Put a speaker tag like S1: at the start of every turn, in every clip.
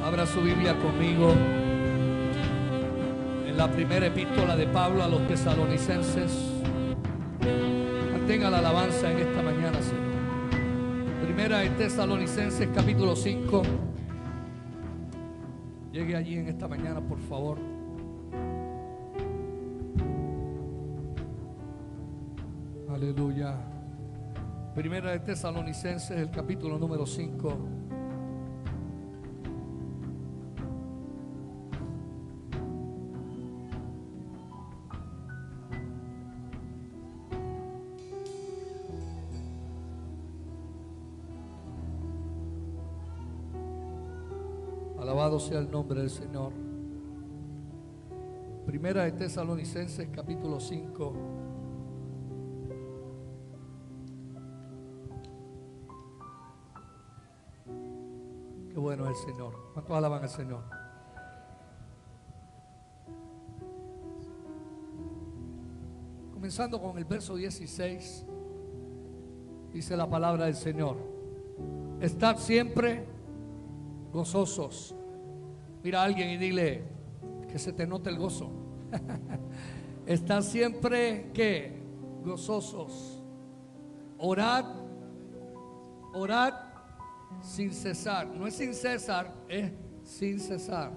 S1: Abra su Biblia conmigo en la primera epístola de Pablo a los tesalonicenses. Mantenga la alabanza en esta mañana, Señor. Primera de Tesalonicenses, capítulo 5. Llegue allí en esta mañana, por favor. Aleluya. Primera de Tesalonicenses, el capítulo número 5. Alabado sea el nombre del Señor. Primera de Tesalonicenses, capítulo 5. Qué bueno es el Señor. ¿Cuántos alaban al Señor? Comenzando con el verso 16, dice la palabra del Señor: estad siempre gozosos. Mira a alguien y dile que se te note el gozo. Estad siempre que gozosos. Orad sin cesar. No es sin cesar, es sin cesar.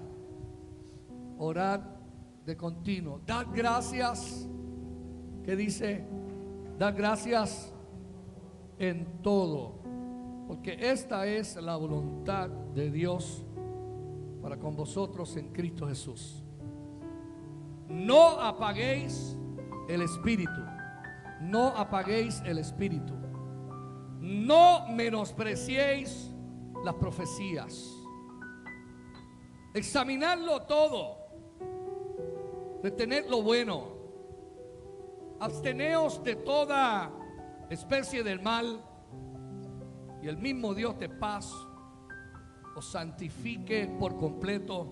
S1: Orad de continuo. Dad gracias. ¿Qué dice? Dad gracias en todo, porque esta es la voluntad de Dios para con vosotros en Cristo Jesús. No apaguéis el espíritu. No apaguéis el espíritu. No menospreciéis las profecías. Examinadlo todo. Retened lo bueno. Absteneos de toda especie del mal, y el mismo Dios de paz os santifique por completo.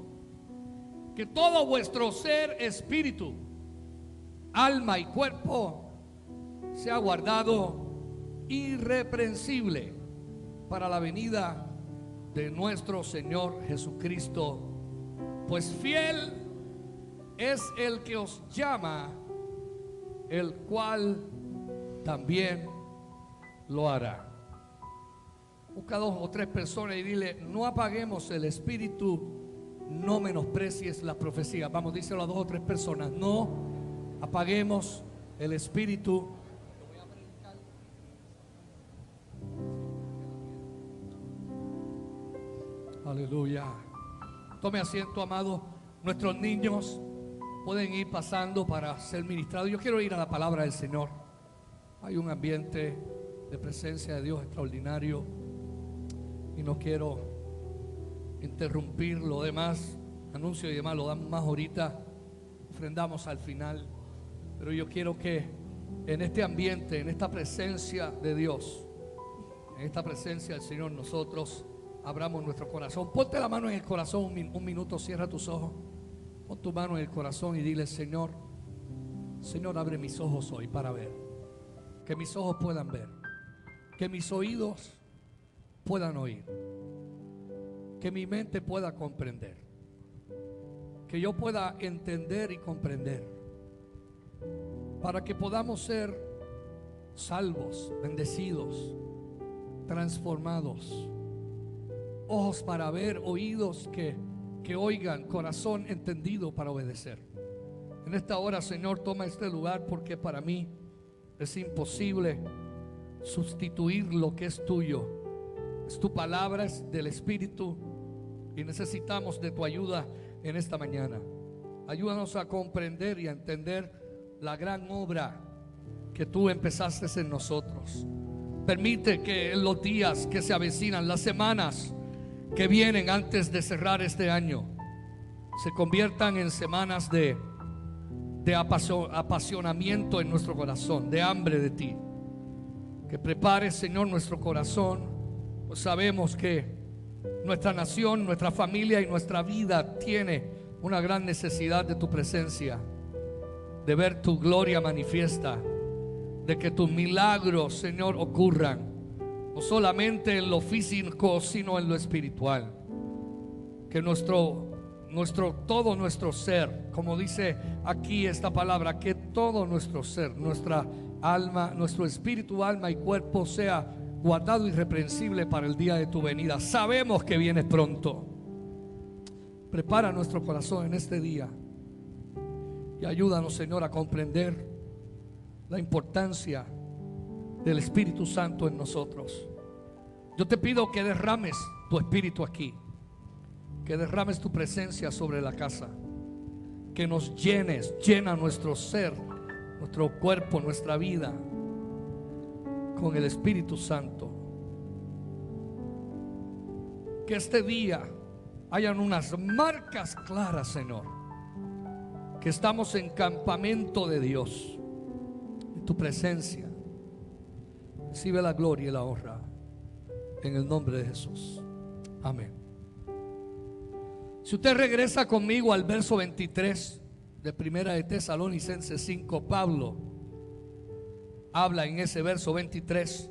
S1: Que todo vuestro ser, espíritu, alma y cuerpo sea guardado irreprensible para la venida de nuestro Señor Jesucristo. Pues fiel es el que os llama, el cual también lo hará. Busca 2 o 3 personas y dile: no apaguemos el espíritu, no menosprecies la profecía. Vamos, díselo a 2 o 3 personas: no apaguemos el espíritu. Aleluya. Tome asiento, amado. Nuestros niños pueden ir pasando para ser ministrados. Yo quiero ir a la palabra del Señor. Hay un ambiente de presencia de Dios extraordinario y no quiero interrumpir lo demás. Anuncio y demás lo damos más ahorita, ofrendamos al final. Pero yo quiero que en este ambiente, en esta presencia de Dios, en esta presencia del Señor, nosotros abramos nuestro corazón. Ponte la mano en el corazón un minuto, cierra tus ojos. Pon tu mano en el corazón y dile: Señor, abre mis ojos hoy para ver. Que mis ojos puedan ver. Que mis oídos puedan oír. Que mi mente pueda comprender. Que yo pueda entender y comprender. Para que podamos ser salvos, bendecidos, transformados. Ojos para ver, oídos que oigan, corazón entendido para obedecer. En esta hora, Señor, toma este lugar, porque para mí es imposible sustituir lo que es tuyo. Es tu palabra, es del Espíritu, y necesitamos de tu ayuda en esta mañana. Ayúdanos a comprender y a entender la gran obra que tú empezaste en nosotros. Permite que en los días que se avecinan, las semanas que vienen antes de cerrar este año, se conviertan en semanas de apasionamiento en nuestro corazón, de hambre de ti. Que prepares, Señor, nuestro corazón, pues sabemos que nuestra nación, nuestra familia y nuestra vida tiene una gran necesidad de tu presencia, de ver tu gloria manifiesta, de que tus milagros, Señor, ocurran, no solamente en lo físico, sino en lo espiritual. que todo nuestro ser, como dice aquí esta palabra, que todo nuestro ser, nuestra alma, nuestro espíritu, alma y cuerpo sea guardado irreprensible para el día de tu venida. Sabemos que vienes pronto. Prepara nuestro corazón en este día y ayúdanos, Señor, a comprender la importancia del Espíritu Santo en nosotros. Yo te pido que derrames tu espíritu aquí, que derrames tu presencia sobre la casa, que nos llena nuestro ser, nuestro cuerpo, nuestra vida con el Espíritu Santo. Que este día hayan unas marcas claras, Señor, que estamos en campamento de Dios, en tu presencia. Recibe la gloria y la honra en el nombre de Jesús. Amén. Si usted regresa conmigo al verso 23 de Primera de Tesalonicenses 5, Pablo habla en ese verso 23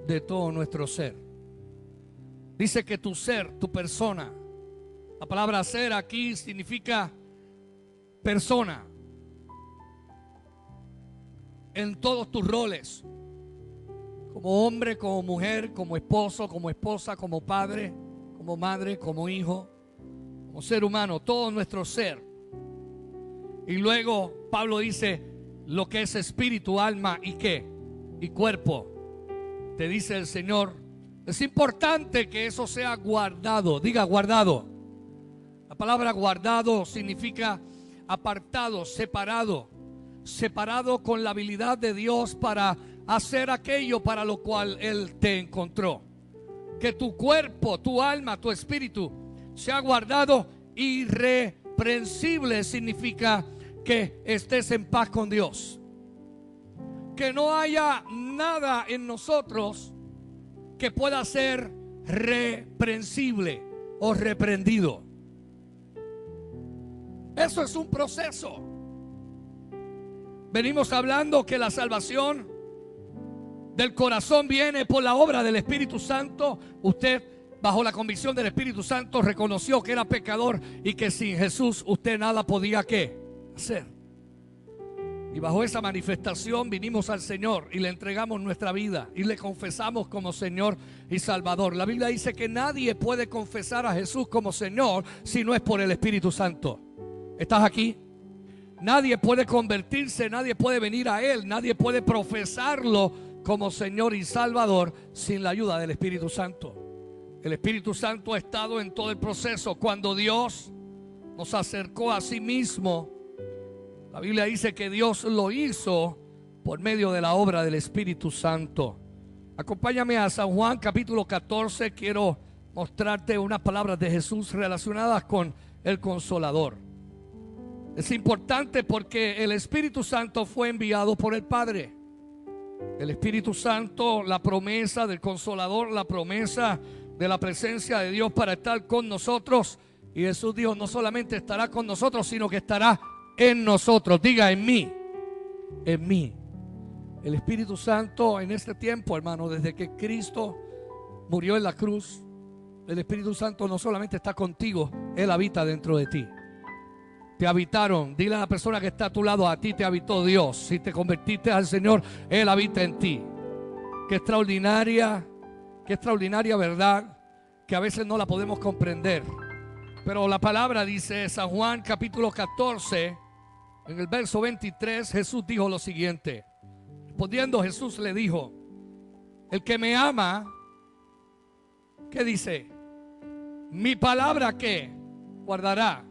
S1: de todo nuestro ser. Dice que tu ser, tu persona, la palabra ser aquí significa persona, en todos tus roles, como hombre, como mujer, como esposo, como esposa, como padre, como madre, como hijo, como ser humano, todo nuestro ser. Y luego Pablo dice lo que es espíritu, alma y qué, y cuerpo. Te dice el Señor, es importante que eso sea guardado. Diga guardado. La palabra guardado significa apartado, separado, separado con la habilidad de Dios para hacer aquello para lo cual Él te encontró. Que tu cuerpo, tu alma, tu espíritu sea guardado irreprensible. Significa que estés en paz con Dios, que no haya nada en nosotros que pueda ser reprensible o reprendido. Eso es un proceso. Venimos hablando que la salvación del corazón viene por la obra del Espíritu Santo. Usted, bajo la convicción del Espíritu Santo, reconoció que era pecador y que sin Jesús usted nada podía ¿qué? Hacer. Y bajo esa manifestación vinimos al Señor y le entregamos nuestra vida y le confesamos como Señor y Salvador. La Biblia dice que nadie puede confesar a Jesús como Señor si no es por el Espíritu Santo. ¿Estás aquí? Nadie puede convertirse, nadie puede venir a Él, nadie puede profesarlo como Señor y Salvador sin la ayuda del Espíritu Santo. El Espíritu Santo ha estado en todo el proceso. Cuando Dios nos acercó a sí mismo, la Biblia dice que Dios lo hizo por medio de la obra del Espíritu Santo. Acompáñame a San Juan capítulo 14. Quiero mostrarte unas palabras de Jesús relacionadas con el Consolador. Es importante porque el Espíritu Santo fue enviado por el Padre. El Espíritu Santo, la promesa del Consolador, la promesa de la presencia de Dios para estar con nosotros. Y Jesús dijo, no solamente estará con nosotros, sino que estará en nosotros. Diga, en mí. En mí. El Espíritu Santo en este tiempo, hermano, desde que Cristo murió en la cruz, el Espíritu Santo no solamente está contigo, Él habita dentro de ti. Te habitaron. Dile a la persona que está a tu lado, a ti te habitó Dios. Si te convertiste al Señor, Él habita en ti. Qué extraordinaria verdad, que a veces no la podemos comprender. Pero la palabra dice, San Juan capítulo 14, en el verso 23, Jesús dijo lo siguiente. Respondiendo, Jesús le dijo, el que me ama, ¿qué dice? Mi palabra, ¿qué? Guardará.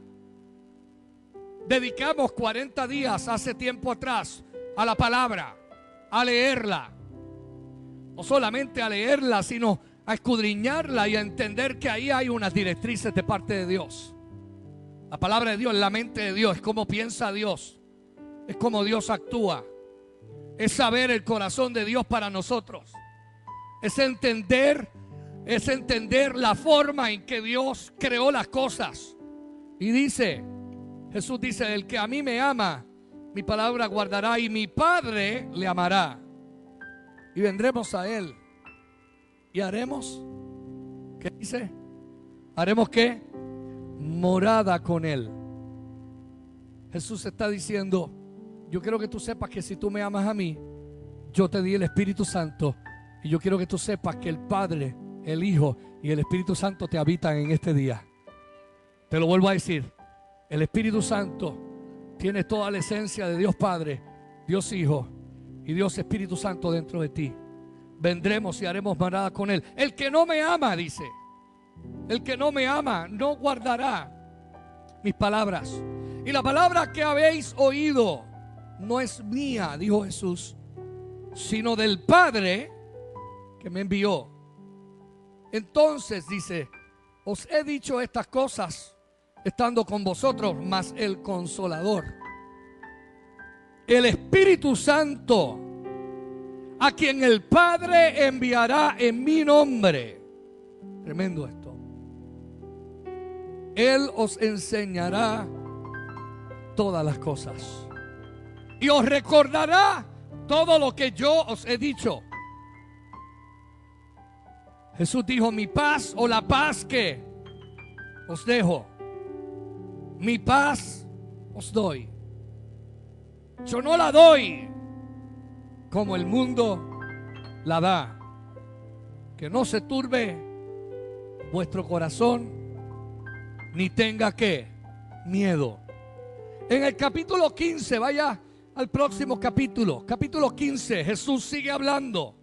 S1: Dedicamos 40 días hace tiempo atrás a la palabra, a leerla. No solamente a leerla, sino a escudriñarla y a entender que ahí hay unas directrices de parte de Dios. La palabra de Dios, la mente de Dios, es cómo piensa Dios, es cómo Dios actúa, es saber el corazón de Dios para nosotros, es entender la forma en que Dios creó las cosas. Y dice, Jesús dice, el que a mí me ama, mi palabra guardará y mi Padre le amará. Y vendremos a Él y haremos, ¿qué dice? ¿Haremos qué? Morada con Él. Jesús está diciendo: yo quiero que tú sepas que si tú me amas a mí, yo te di el Espíritu Santo. Y yo quiero que tú sepas que el Padre, el Hijo y el Espíritu Santo te habitan en este día. Te lo vuelvo a decir: el Espíritu Santo tiene toda la esencia de Dios Padre, Dios Hijo y Dios Espíritu Santo dentro de ti. Vendremos y haremos morada con Él. El que no me ama, dice, el que no me ama no guardará mis palabras. Y la palabra que habéis oído no es mía, dijo Jesús, sino del Padre que me envió. Entonces dice: os he dicho estas cosas estando con vosotros, mas el Consolador, el Espíritu Santo, a quien el Padre enviará en mi nombre. Tremendo esto. Él os enseñará todas las cosas y os recordará todo lo que yo os he dicho. Jesús dijo: mi paz, o la paz que os dejo, mi paz os doy. Yo no la doy como el mundo la da. Que no se turbe vuestro corazón, ni tenga que miedo. En el capítulo 15, vaya al próximo capítulo, capítulo 15, Jesús sigue hablando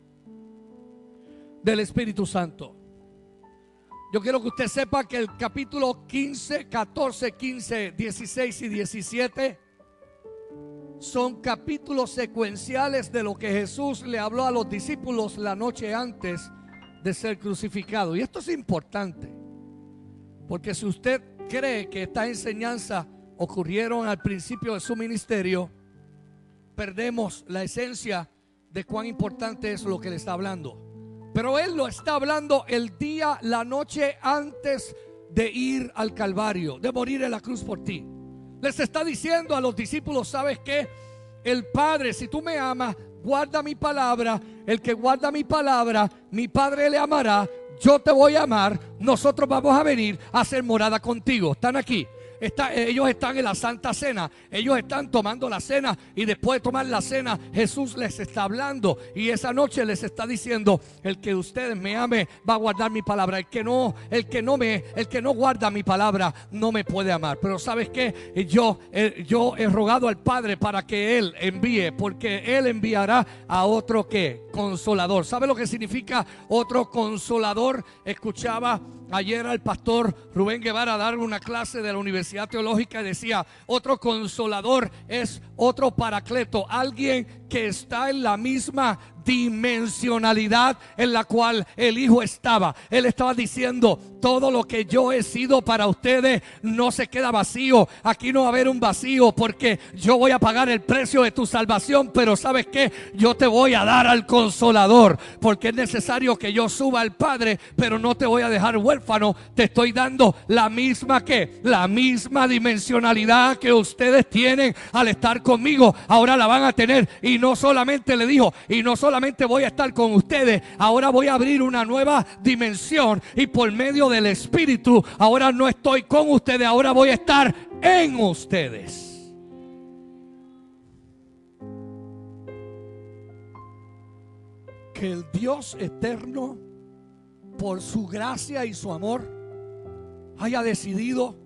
S1: del Espíritu Santo. Yo quiero que usted sepa que el capítulo 15, 14, 15, 16 y 17 son capítulos secuenciales de lo que Jesús le habló a los discípulos la noche antes de ser crucificado. Y esto es importante, porque si usted cree que esta enseñanza ocurrieron al principio de su ministerio, perdemos la esencia de cuán importante es lo que le está hablando. Pero Él lo está hablando el día, la noche antes de ir al Calvario, de morir en la cruz por ti. Les está diciendo a los discípulos: ¿sabes qué? El Padre, si tú me amas, guarda mi palabra. El que guarda mi palabra, mi Padre le amará. Yo te voy a amar. Nosotros vamos a venir a hacer morada contigo. ¿Están aquí? Ellos están en la Santa Cena. Ellos están tomando la cena. Y después de tomar la cena, Jesús les está hablando. Y esa noche les está diciendo: el que ustedes me ame va a guardar mi palabra. El que no guarda mi palabra no me puede amar. Pero ¿sabes qué? Yo he rogado al Padre para que Él envíe, porque Él enviará a otro ¿qué? Consolador. ¿Sabe lo que significa otro consolador? Escuchaba ayer al pastor Rubén Guevara dar una clase de la Universidad Teológica y decía: otro consolador es otro paracleto, alguien que está en la misma dimensionalidad en la cual el Hijo estaba. Él estaba diciendo: todo lo que yo he sido para ustedes no se queda vacío. Aquí no va a haber un vacío, porque yo voy a pagar el precio de tu salvación. Pero ¿sabes qué? Yo te voy a dar al Consolador, porque es necesario que yo suba al Padre, pero no te voy a dejar huérfano. Te estoy dando la misma dimensionalidad que ustedes tienen al estar conmigo. Ahora la van a tener. Y no solamente le dijo, y no solamente voy a estar con ustedes, ahora voy a abrir una nueva dimensión, y por medio del Espíritu, ahora no estoy con ustedes, ahora voy a estar en ustedes. Que el Dios eterno, por su gracia y su amor, haya decidido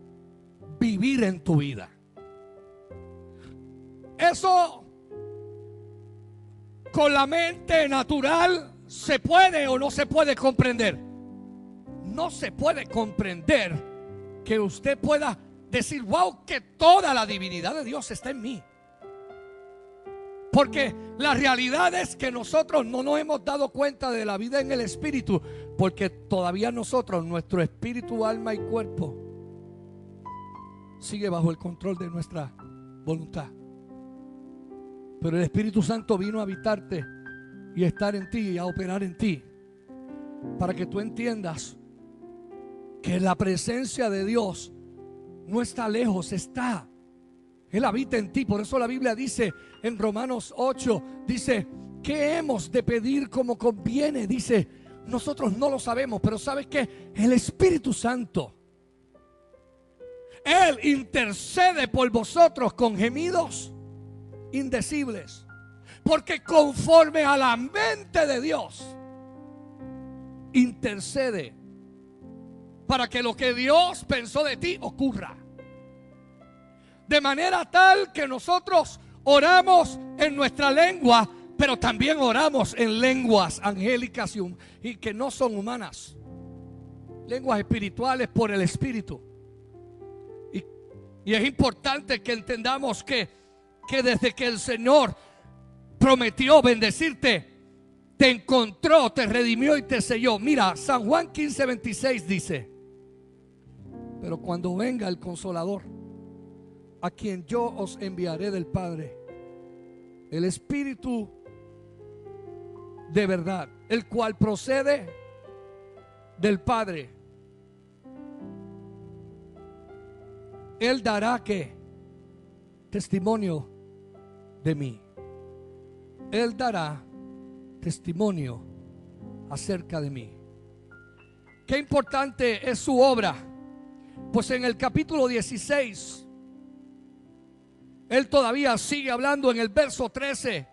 S1: vivir en tu vida. Eso con la mente natural se puede o no se puede comprender. No se puede comprender que usted pueda decir: wow, que toda la divinidad de Dios está en mí. Porque la realidad es que nosotros no nos hemos dado cuenta de la vida en el Espíritu, porque todavía nosotros, nuestro espíritu, alma y cuerpo, sigue bajo el control de nuestra voluntad. Pero el Espíritu Santo vino a habitarte y a estar en ti y a operar en ti, para que tú entiendas que la presencia de Dios no está lejos, está. Él habita en ti. Por eso la Biblia dice en Romanos 8, dice: ¿qué hemos de pedir como conviene? Dice: nosotros no lo sabemos, pero ¿sabes qué? El Espíritu Santo, Él intercede por vosotros con gemidos indecibles, porque conforme a la mente de Dios intercede para que lo que Dios pensó de ti ocurra. De manera tal que nosotros oramos en nuestra lengua, pero también oramos en lenguas angélicas y que no son humanas, lenguas espirituales por el Espíritu. Y es importante que entendamos que desde que el Señor prometió bendecirte, te encontró, te redimió y te selló. Mira, San Juan 15:26 dice: pero cuando venga el Consolador, a quien yo os enviaré del Padre, el Espíritu de verdad, el cual procede del Padre, Él dará ¿qué? Testimonio de mí. Él dará testimonio acerca de mí. Qué importante es su obra. Pues en el capítulo 16, Él todavía sigue hablando en el verso 13.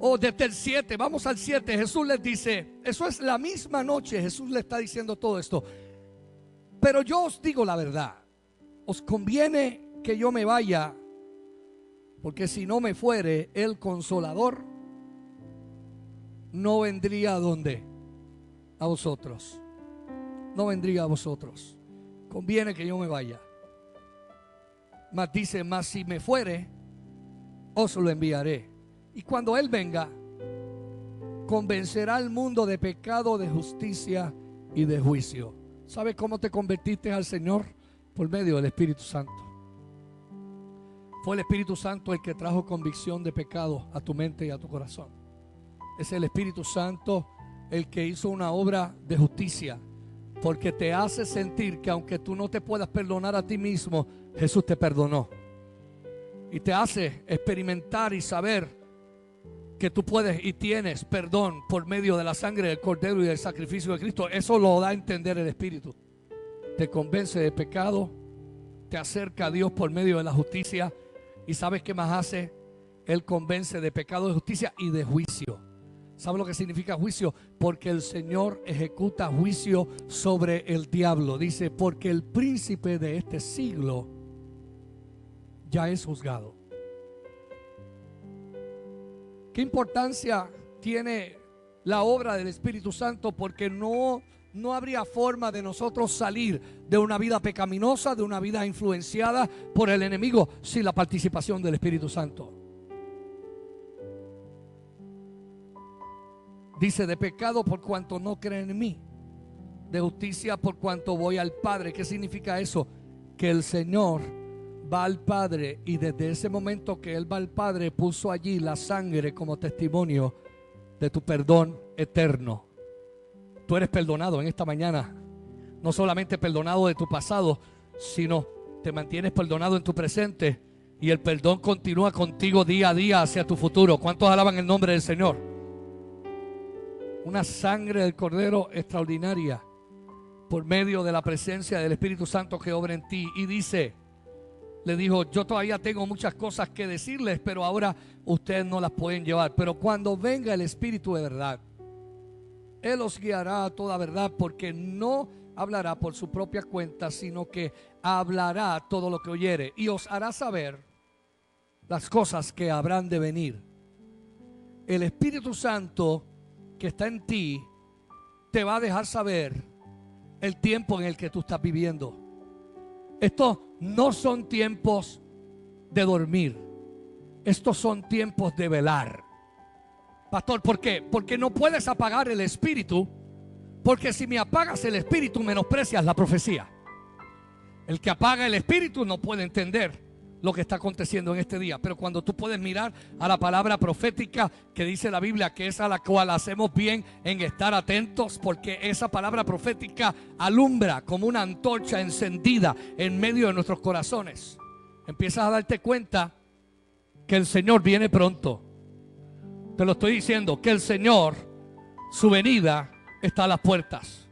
S1: O desde el 7, vamos al 7. Jesús les dice, eso es la misma noche, Jesús le está diciendo todo esto. Pero yo os digo la verdad, os conviene que yo me vaya, porque si no me fuere, el Consolador no vendría ¿a dónde? A vosotros. No vendría a vosotros. Conviene que yo me vaya. Mas dice, mas si me fuere, os lo enviaré. Y cuando Él venga, convencerá al mundo de pecado, de justicia y de juicio. ¿Sabes cómo te convertiste al Señor? Por medio del Espíritu Santo. Fue el Espíritu Santo el que trajo convicción de pecado a tu mente y a tu corazón. Es el Espíritu Santo el que hizo una obra de justicia, porque te hace sentir que aunque tú no te puedas perdonar a ti mismo, Jesús te perdonó. Y te hace experimentar y saber que tú puedes y tienes perdón por medio de la sangre del Cordero y del sacrificio de Cristo. Eso lo da a entender el Espíritu. Te convence de pecado, te acerca a Dios por medio de la justicia. ¿Y sabes qué más hace? Él convence de pecado, de justicia y de juicio. ¿Sabe lo que significa juicio? Porque el Señor ejecuta juicio sobre el diablo. Dice, porque el príncipe de este siglo ya es juzgado. ¿Qué importancia tiene la obra del Espíritu Santo? Porque no habría forma de nosotros salir de una vida pecaminosa, de una vida influenciada por el enemigo, sin la participación del Espíritu Santo. Dice, de pecado por cuanto no creen en mí, de justicia por cuanto voy al Padre. ¿Qué significa eso? Que el Señor va al Padre, y desde ese momento que Él va al Padre, puso allí la sangre como testimonio de tu perdón eterno. Tú eres perdonado en esta mañana. No solamente perdonado de tu pasado, sino te mantienes perdonado en tu presente, y el perdón continúa contigo día a día hacia tu futuro. ¿Cuántos alaban el nombre del Señor? Una sangre del Cordero extraordinaria por medio de la presencia del Espíritu Santo que obra en ti. Y dice, le dijo, yo todavía tengo muchas cosas que decirles, pero ahora ustedes no las pueden llevar. Pero cuando venga el Espíritu de verdad, Él os guiará a toda verdad, porque no hablará por su propia cuenta, sino que hablará todo lo que oyere, y os hará saber las cosas que habrán de venir. El Espíritu Santo que está en ti te va a dejar saber el tiempo en el que tú estás viviendo. Estos no son tiempos de dormir. Estos son tiempos de velar. Pastor, ¿por qué? Porque no puedes apagar el Espíritu, porque si me apagas el Espíritu menosprecias la profecía. El que apaga el Espíritu no puede entender lo que está aconteciendo en este día. Pero cuando tú puedes mirar a la palabra profética que dice la Biblia, que es a la cual hacemos bien en estar atentos, porque esa palabra profética alumbra como una antorcha encendida en medio de nuestros corazones, empiezas a darte cuenta que el Señor viene pronto. Te lo estoy diciendo, que el Señor Su venida está a las puertas.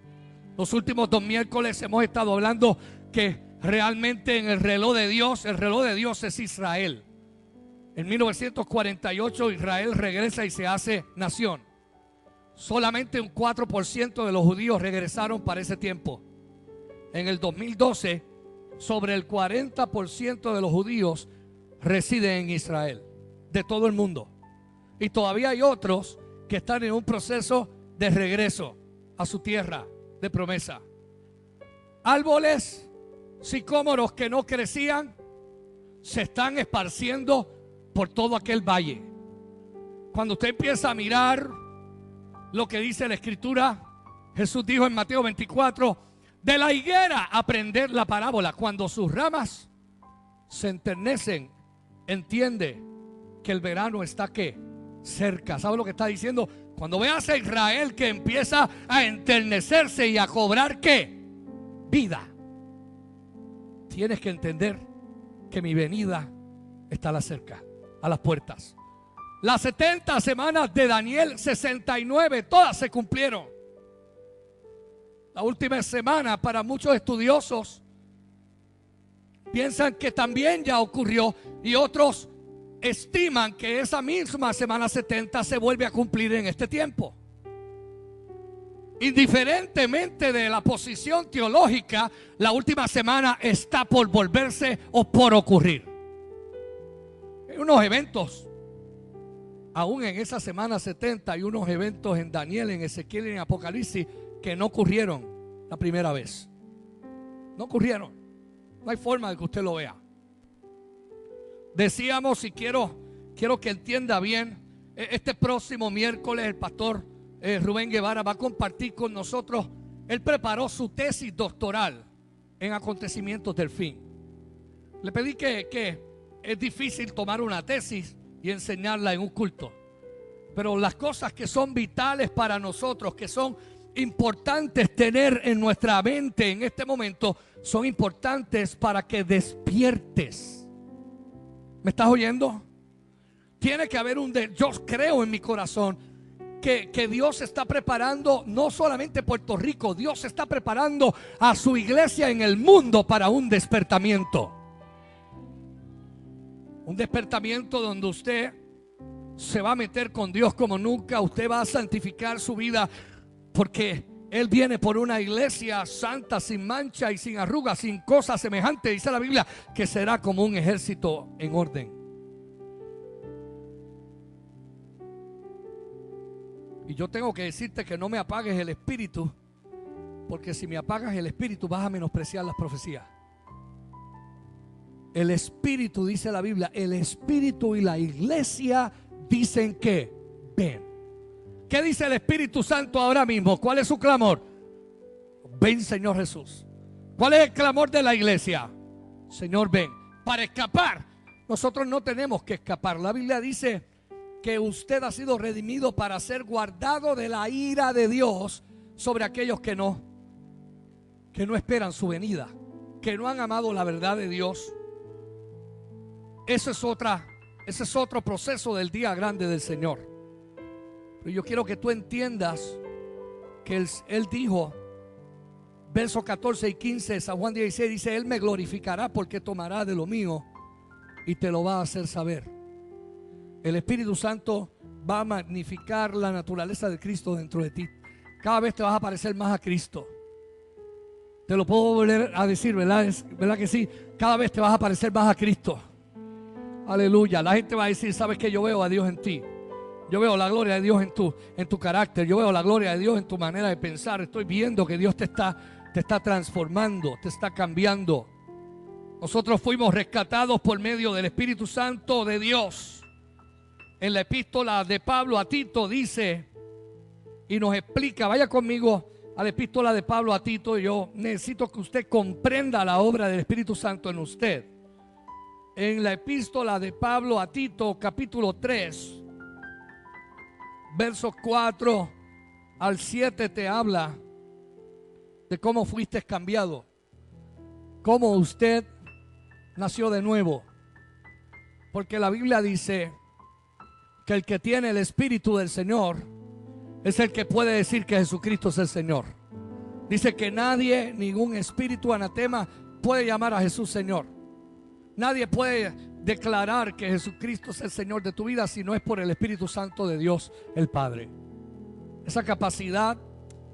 S1: Los últimos 2 miércoles hemos estado hablando que realmente en el reloj de Dios es Israel. En 1948 Israel regresa y se hace nación. Solamente un 4% de los judíos regresaron para ese tiempo. En el 2012, sobre el 40% de los judíos residen en Israel, de todo el mundo. Y todavía hay otros que están en un proceso de regreso a su tierra de promesa. Árboles sicómoros que no crecían se están esparciendo por todo aquel valle. Cuando usted empieza a mirar lo que dice la Escritura, Jesús dijo en Mateo 24: de la higuera aprender la parábola. Cuando sus ramas se enternecen, entiende que el verano está ¿qué? Cerca. ¿Sabe lo que está diciendo? Cuando veas a Israel que empieza a enternecerse y a cobrar ¿qué? Vida, tienes que entender que mi venida está a la cerca, a las puertas. Las 70 semanas de Daniel 69, todas se cumplieron. La última semana, para muchos estudiosos, piensan que también ya ocurrió, y otros estiman que esa misma semana 70 se vuelve a cumplir en este tiempo. Indiferentemente de la posición teológica, la última semana está por volverse o por ocurrir. Hay unos eventos, aún en esa semana 70, hay unos eventos en Daniel, en Ezequiel y en Apocalipsis que no ocurrieron la primera vez. No ocurrieron. No hay forma de que usted lo vea. Decíamos, y quiero que entienda bien, este próximo miércoles el pastor Rubén Guevara va a compartir con nosotros. Él preparó su tesis doctoral en acontecimientos del fin. Le pedí que es difícil tomar una tesis y enseñarla en un culto, pero las cosas que son vitales para nosotros, que son importantes tener en nuestra mente en este momento, son importantes para que despiertes. ¿Me estás oyendo? Tiene que haber yo creo en mi corazón que Dios está preparando no solamente Puerto Rico, Dios está preparando a su iglesia en el mundo para un despertamiento. Un despertamiento donde usted se va a meter con Dios como nunca. Usted va a santificar su vida, porque Él viene por una iglesia santa, sin mancha y sin arrugas, sin cosas semejantes. Dice la Biblia que será como un ejército en orden. Y yo tengo que decirte que no me apagues el espíritu, porque si me apagas el espíritu vas a menospreciar las profecías. El espíritu, dice la Biblia, el espíritu y la iglesia dicen que ven. ¿Qué dice el Espíritu Santo ahora mismo? ¿Cuál es su clamor? Ven, Señor Jesús. ¿Cuál es el clamor de la iglesia? Señor, ven. Para escapar, nosotros no tenemos que escapar. La Biblia dice que usted ha sido redimido para ser guardado de la ira de Dios sobre aquellos que no esperan su venida, que no han amado la verdad de Dios. Ese es otro proceso del día grande del Señor. Pero yo quiero que tú entiendas que Él dijo, versos 14 y 15 de San Juan 16, dice: Él me glorificará porque tomará de lo mío y te lo va a hacer saber. El Espíritu Santo va a magnificar la naturaleza de Cristo dentro de ti. Cada vez te vas a parecer más a Cristo. Te lo puedo volver a decir, ¿verdad? ¿Verdad que sí? Cada vez te vas a parecer más a Cristo. Aleluya. La gente va a decir: ¿sabes qué? Yo veo a Dios en ti. Yo veo la gloria de Dios en tu carácter. Yo veo la gloria de Dios en tu manera de pensar. Estoy viendo que Dios te está transformando, te está cambiando. Nosotros fuimos rescatados por medio del Espíritu Santo de Dios. En la epístola de Pablo a Tito dice y nos explica, vaya conmigo a la epístola de Pablo a Tito. Yo necesito que usted comprenda la obra del Espíritu Santo en usted. En la epístola de Pablo a Tito, capítulo 3, versos 4 al 7, te habla de cómo fuiste cambiado, cómo usted nació de nuevo. Porque la Biblia dice que el que tiene el Espíritu del Señor es el que puede decir que Jesucristo es el Señor. Dice que nadie, ningún espíritu anatema puede llamar a Jesús Señor. Nadie puede declarar que Jesucristo es el Señor de tu vida si no es por el Espíritu Santo de Dios el Padre. Esa capacidad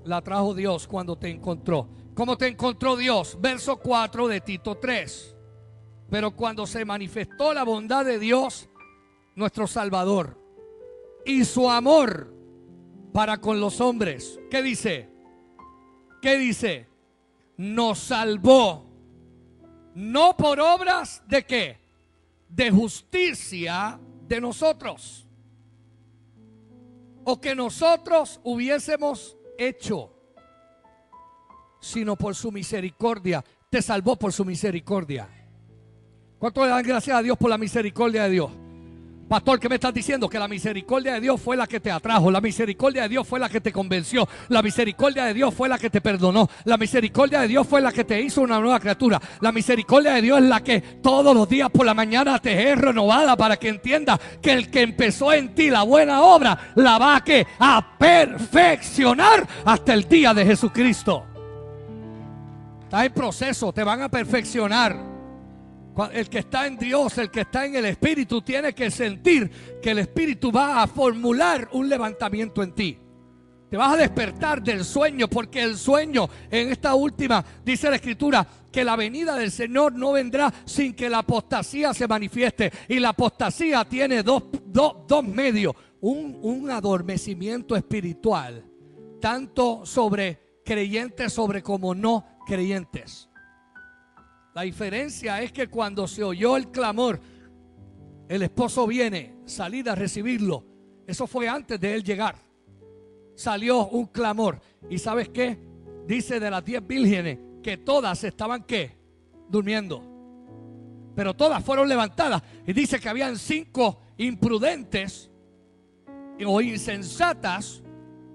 S1: la trajo Dios cuando te encontró. ¿Cómo te encontró Dios? Verso 4 de Tito 3. Pero cuando se manifestó la bondad de Dios, nuestro Salvador, y su amor para con los hombres, ¿qué dice? ¿Qué dice? Nos salvó, no por obras de ¿qué? De justicia de nosotros, o que nosotros hubiésemos hecho, sino por su misericordia. Te salvó por su misericordia. ¿Cuánto le dan gracias a Dios por la misericordia de Dios? Pastor, ¿qué me estás diciendo? Que la misericordia de Dios fue la que te atrajo. La misericordia de Dios fue la que te convenció. La misericordia de Dios fue la que te perdonó. La misericordia de Dios fue la que te hizo una nueva criatura. La misericordia de Dios es la que todos los días por la mañana te es renovada, para que entiendas que el que empezó en ti la buena obra la va a perfeccionar hasta el día de Jesucristo. Está en proceso, te van a perfeccionar. El que está en Dios, el que está en el Espíritu, tiene que sentir que el Espíritu va a formular un levantamiento en ti. Te vas a despertar del sueño, porque el sueño en esta última, dice la Escritura, que la venida del Señor no vendrá sin que la apostasía se manifieste. Y la apostasía tiene dos medios. Un adormecimiento espiritual, tanto sobre creyentes como no creyentes. La diferencia es que cuando se oyó el clamor, el esposo viene, salir a recibirlo. Eso fue antes de él llegar. Salió un clamor. ¿Y sabes qué? Dice de las 10 vírgenes que todas estaban ¿qué? Durmiendo. Pero todas fueron levantadas. Y dice que habían 5 imprudentes o insensatas.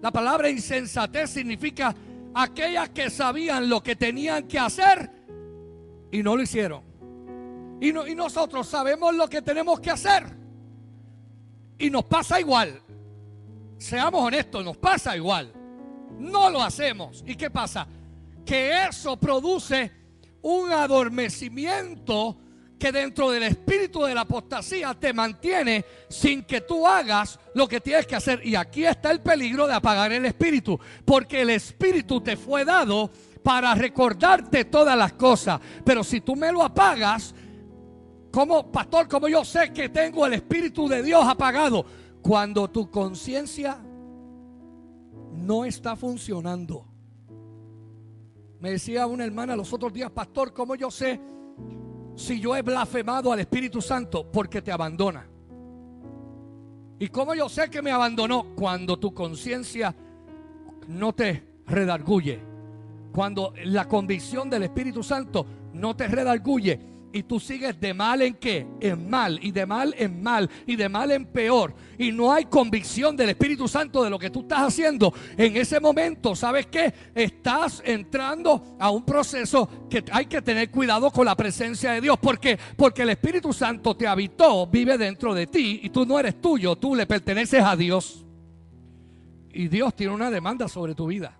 S1: La palabra insensatez significa aquellas que sabían lo que tenían que hacer y no lo hicieron. Y nosotros sabemos lo que tenemos que hacer y nos pasa igual. Seamos honestos, nos pasa igual. No lo hacemos. ¿Y qué pasa? Que eso produce un adormecimiento que dentro del espíritu de la apostasía te mantiene sin que tú hagas lo que tienes que hacer. Y aquí está el peligro de apagar el espíritu, porque el espíritu te fue dado para recordarte todas las cosas. Pero si tú me lo apagas, ¿cómo, pastor? ¿Cómo yo sé que tengo el Espíritu de Dios apagado? Cuando tu conciencia no está funcionando. Me decía una hermana los otros días, pastor, ¿cómo yo sé si yo he blasfemado al Espíritu Santo? Porque te abandona. ¿Y cómo yo sé que me abandonó? Cuando tu conciencia no te redarguye. Cuando la convicción del Espíritu Santo no te redarguye y tú sigues de mal en qué, en mal, y de mal en mal, y de mal en peor, y no hay convicción del Espíritu Santo de lo que tú estás haciendo, en ese momento, ¿sabes qué? Estás entrando a un proceso que hay que tener cuidado con la presencia de Dios. ¿Por qué? Porque el Espíritu Santo te habitó, vive dentro de ti, y tú no eres tuyo, tú le perteneces a Dios. Y Dios tiene una demanda sobre tu vida.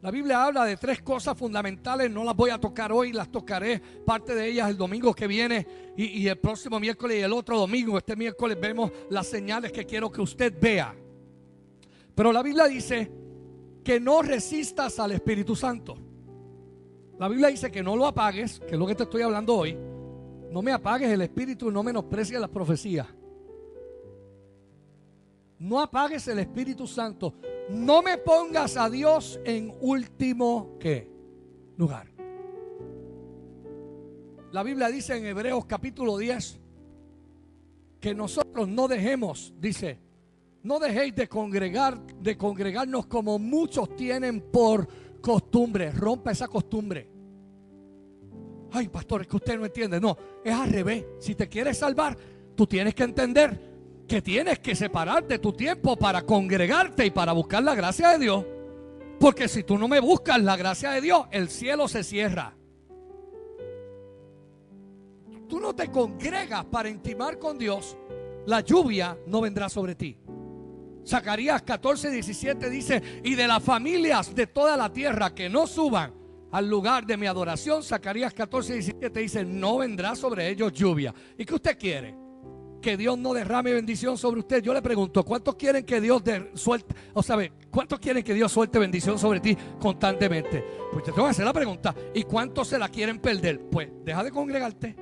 S1: La Biblia habla de 3 cosas fundamentales. No las voy a tocar hoy, las tocaré parte de ellas el domingo que viene y el próximo miércoles y el otro domingo. Este miércoles vemos las señales que quiero que usted vea. Pero la Biblia dice que no resistas al Espíritu Santo. La Biblia dice que no lo apagues, que es lo que te estoy hablando hoy. No me apagues el Espíritu, no menosprecies las profecías. No apagues el Espíritu Santo. No me pongas a Dios en último ¿qué? Lugar. La Biblia dice en Hebreos capítulo 10 que nosotros no dejemos, dice, no dejéis de congregarnos como muchos tienen por costumbre. Rompa esa costumbre. Ay, pastor, es que usted no entiende. No, es al revés. Si te quieres salvar, tú tienes que entender que tienes que separar de tu tiempo para congregarte y para buscar la gracia de Dios. Porque si tú no me buscas la gracia de Dios, el cielo se cierra. Tú no te congregas para intimar con Dios, la lluvia no vendrá sobre ti. Zacarías 14:17 dice: y de las familias de toda la tierra que no suban al lugar de mi adoración. Zacarías 14:17 dice: no vendrá sobre ellos lluvia. ¿Y qué usted quiere? Que Dios no derrame bendición sobre usted. Yo le pregunto, ¿cuántos quieren que Dios suelte? O sea, ¿cuántos quieren que Dios suelte bendición sobre ti constantemente? Pues te tengo que hacer la pregunta: ¿y cuántos se la quieren perder? Pues deja de congregarte.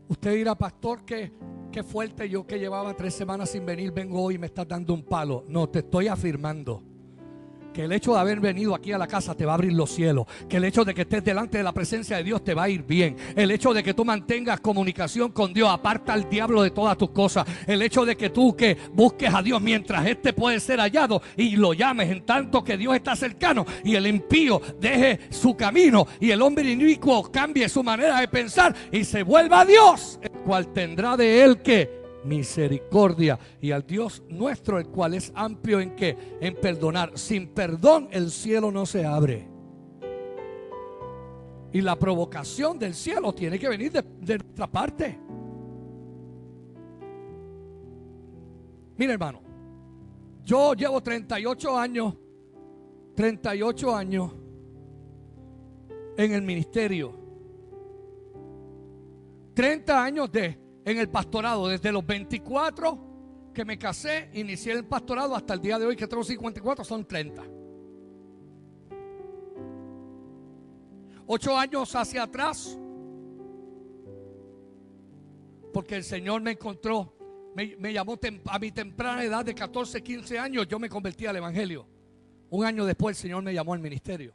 S1: Usted dirá: pastor, qué fuerte, yo que llevaba 3 semanas sin venir, vengo hoy y me estás dando un palo. No, te estoy afirmando que el hecho de haber venido aquí a la casa te va a abrir los cielos. Que el hecho de que estés delante de la presencia de Dios te va a ir bien. El hecho de que tú mantengas comunicación con Dios aparta al diablo de todas tus cosas. El hecho de que tú que busques a Dios mientras este puede ser hallado y lo llames en tanto que Dios está cercano, y el impío deje su camino y el hombre inicuo cambie su manera de pensar y se vuelva a Dios, el cual tendrá de él que misericordia, y al Dios nuestro, el cual es amplio en qué, en perdonar. Sin perdón el cielo no se abre, y la provocación del cielo tiene que venir de nuestra parte. Mira, hermano, yo llevo 38 años en el ministerio, 30 años en el pastorado. Desde los 24 que me casé, inicié el pastorado, hasta el día de hoy que tengo 54, son 30. 8 años hacia atrás, porque el Señor me encontró, me llamó a mi temprana edad de 14, 15 años, yo me convertí al evangelio. Un año después el Señor me llamó al ministerio.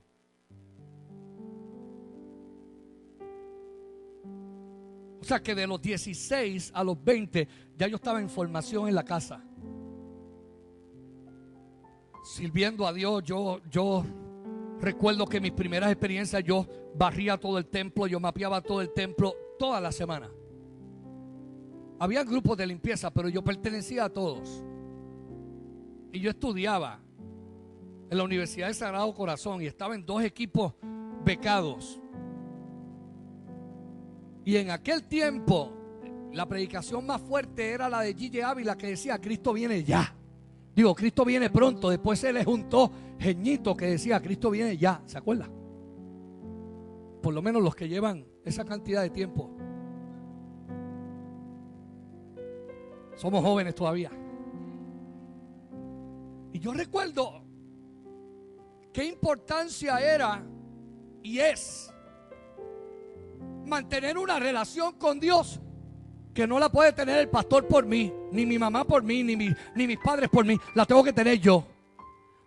S1: O sea que de los 16 a los 20 ya yo estaba en formación en la casa, sirviendo a Dios. Yo recuerdo que mis primeras experiencias, yo barría todo el templo, yo mapeaba todo el templo toda la semana. Había grupos de limpieza, pero yo pertenecía a todos. Y yo estudiaba en la Universidad del Sagrado Corazón y estaba en 2 equipos becados. Y en aquel tiempo la predicación más fuerte era la de Gigi Ávila, que decía: Cristo viene ya. Digo, Cristo viene pronto. Después se le juntó Jeñito, que decía: Cristo viene ya. ¿Se acuerda? Por lo menos los que llevan esa cantidad de tiempo. Somos jóvenes todavía. Y yo recuerdo qué importancia era y es mantener una relación con Dios que no la puede tener el pastor por mí, ni mi mamá por mí, ni mis padres por mí. La tengo que tener yo.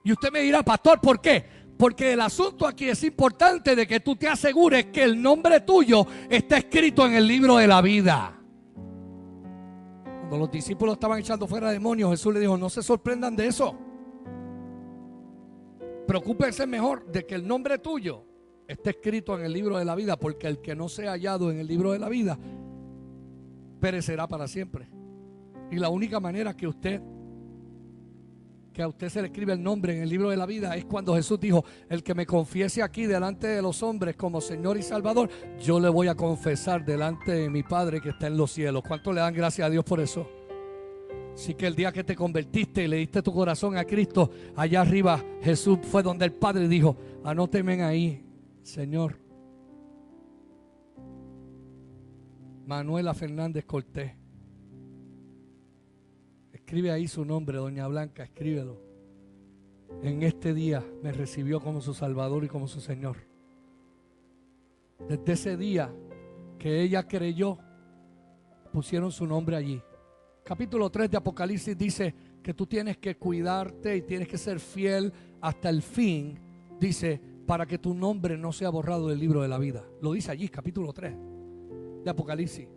S1: Y usted me dirá: pastor, ¿por qué? Porque el asunto aquí es importante, de que tú te asegures que el nombre tuyo está escrito en el libro de la vida. Cuando los discípulos estaban echando fuera demonios, Jesús le dijo: no se sorprendan de eso. Preocúpense mejor de que el nombre tuyo está escrito en el libro de la vida, porque el que no sea hallado en el libro de la vida perecerá para siempre. Y la única manera que a usted se le escribe el nombre en el libro de la vida es cuando Jesús dijo: el que me confiese aquí delante de los hombres como Señor y Salvador, yo le voy a confesar delante de mi Padre que está en los cielos. ¿Cuánto le dan gracias a Dios por eso? Así que el día que te convertiste y le diste tu corazón a Cristo, allá arriba Jesús fue donde el Padre dijo: anótenme ahí, Señor Manuela Fernández Cortés. Escribe ahí su nombre, doña Blanca, escríbelo. En este día me recibió como su Salvador y como su Señor. Desde ese día que ella creyó, pusieron su nombre allí. Capítulo 3 de Apocalipsis dice que tú tienes que cuidarte y tienes que ser fiel hasta el fin. Dice: para que tu nombre no sea borrado del libro de la vida. Lo dice allí, capítulo 3 de Apocalipsis.